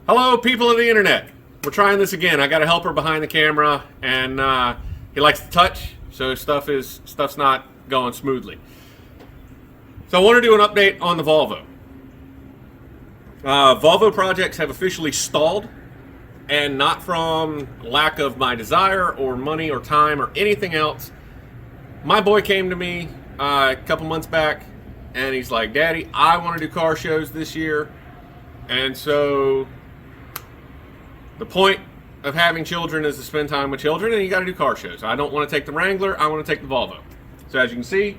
Hello, people of the internet. We're trying this again. I got a helper behind the camera, and he likes to touch, so stuff's not going smoothly. So I want to do an update on the Volvo. Volvo projects have officially stalled, and not from lack of my desire or money or time or anything else. My boy came to me a couple months back, and he's like, "Daddy, I want to do car shows this year." And so the point of having children is to spend time with children, and you got to do car shows. I don't want to take the Wrangler, I want to take the Volvo. So as you can see,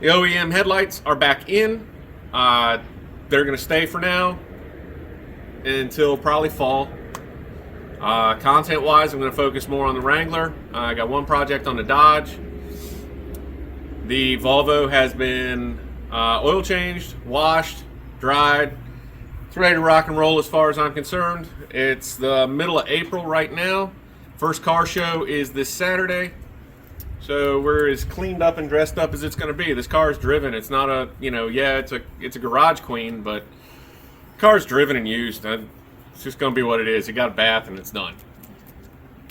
the OEM headlights are back in. They're going to stay for now until probably fall. Content-wise, I'm going to focus more on the Wrangler. I got one project on the Dodge. The Volvo has been oil changed, washed, dried. It's ready to rock and roll as far as I'm concerned. It's the middle of April right now. First car show is this Saturday. So we're as cleaned up and dressed up as it's going to be. This car is driven. It's not a, it's a garage queen, but the car's driven and used. It's just going to be what it is. It got a bath and it's done.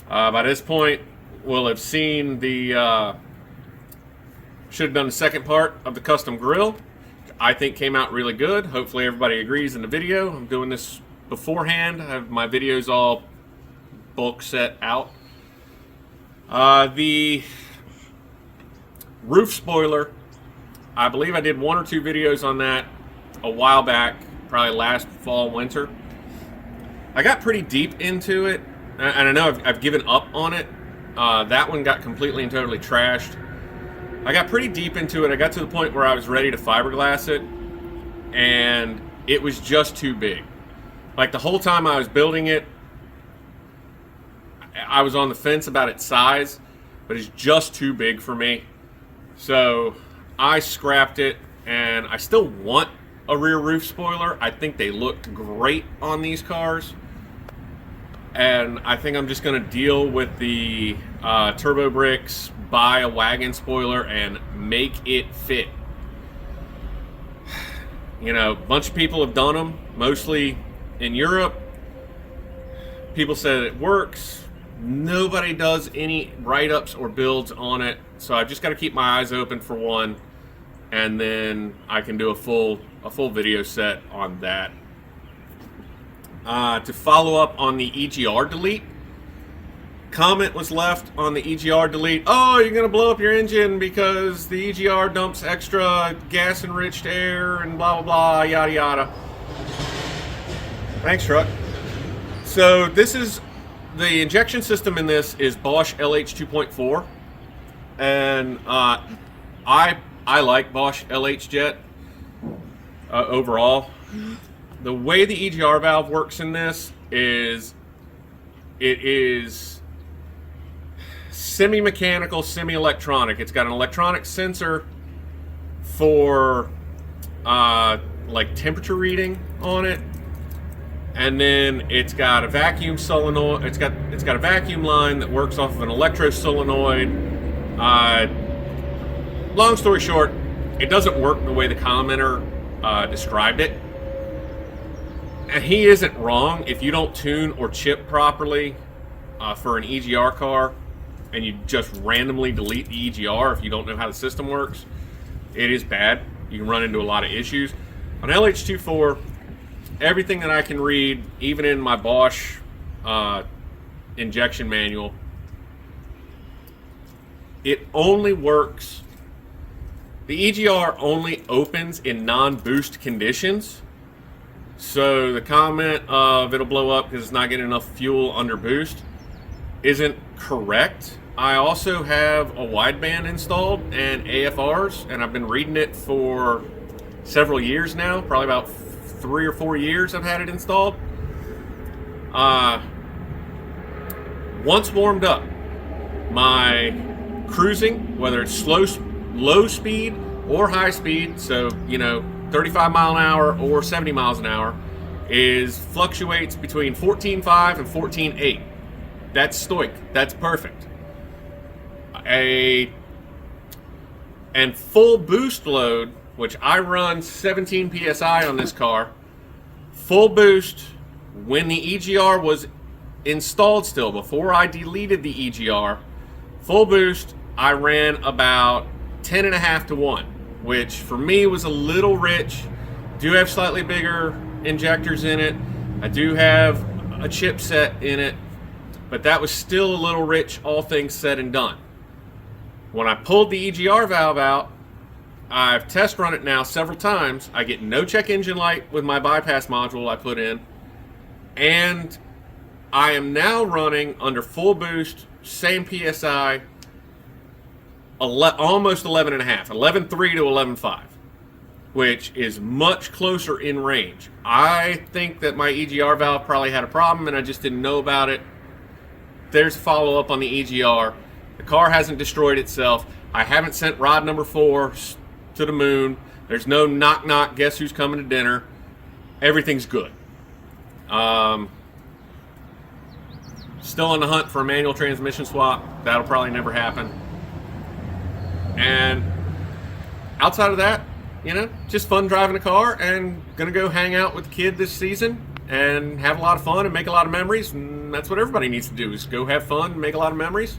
By this point, we'll have seen the, should have done the second part of the custom grill. I think came out really good. Hopefully everybody agrees in the video. I'm doing this beforehand. I have my videos all bulk set out. The roof spoiler, I believe I did one or two videos on that a while back, probably last fall, winter. I got pretty deep into it, and I know I've given up on it. That one got completely and totally trashed. I got pretty deep into it. I got to the point where I was ready to fiberglass it, and it was just too big. Like the whole time I was building it, I was on the fence about its size, but it's just too big for me. So I scrapped it, and I still want a rear roof spoiler. I think they looked great on these cars, and I think I'm just going to deal with the Turbo Bricks, buy a wagon spoiler and make it fit. You know, a bunch of people have done them, mostly in Europe. People said it works. Nobody does any write-ups or builds on it, so I just got to keep my eyes open for one, and then I can do a full video set on that. To follow up on the EGR delete, comment was left on the EGR delete. Oh, you're gonna blow up your engine because the EGR dumps extra gas-enriched air and blah blah blah, yada yada. Thanks, truck. So this is the injection system in this is Bosch LH 2.4, and I like Bosch LH jet overall. The way the EGR valve works in this is it is semi-mechanical, semi-electronic. It's got an electronic sensor for like temperature reading on it, and then it's got a vacuum solenoid. It's got a vacuum line that works off of an electro solenoid. Long story short, it doesn't work the way the commenter described it. And he isn't wrong. If you don't tune or chip properly for an EGR car, and you just randomly delete the EGR if you don't know how the system works, it is bad. You can run into a lot of issues. On LH24, everything that I can read, even in my Bosch injection manual, it only works. The EGR only opens in non-boost conditions. So the comment of it'll blow up because it's not getting enough fuel under boost isn't correct. I also have a wideband installed and AFRs, and I've been reading it for several years now, probably about 3 or 4 years I've had it installed. Once warmed up, my cruising, whether it's low speed or high speed, so 35 mile an hour or 70 miles an hour, fluctuates between 14.5 and 14.8. That's stoic. That's perfect. And full boost load, which I run 17 PSI on this car, full boost when the EGR was installed still, before I deleted the EGR, full boost, I ran about 10.5 to 1, which for me was a little rich. Do have slightly bigger injectors in it. I do have a chipset in it, but that was still a little rich, all things said and done. When I pulled the EGR valve out, I've test run it now several times. I get no check engine light with my bypass module I put in, and I am now running under full boost, same PSI, almost 11.5, 11.3 to 11.5, which is much closer in range. I think that my EGR valve probably had a problem and I just didn't know about it. There's a follow-up on the EGR. The car hasn't destroyed itself. I haven't sent rod number 4 to the moon. There's no knock knock, guess who's coming to dinner. Everything's good. Still on the hunt for a manual transmission swap. That'll probably never happen. And outside of that, just fun driving a car, and gonna go hang out with the kid this season and have a lot of fun and make a lot of memories. And that's what everybody needs to do, is go have fun and make a lot of memories.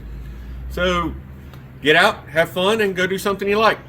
So get out, have fun, and go do something you like.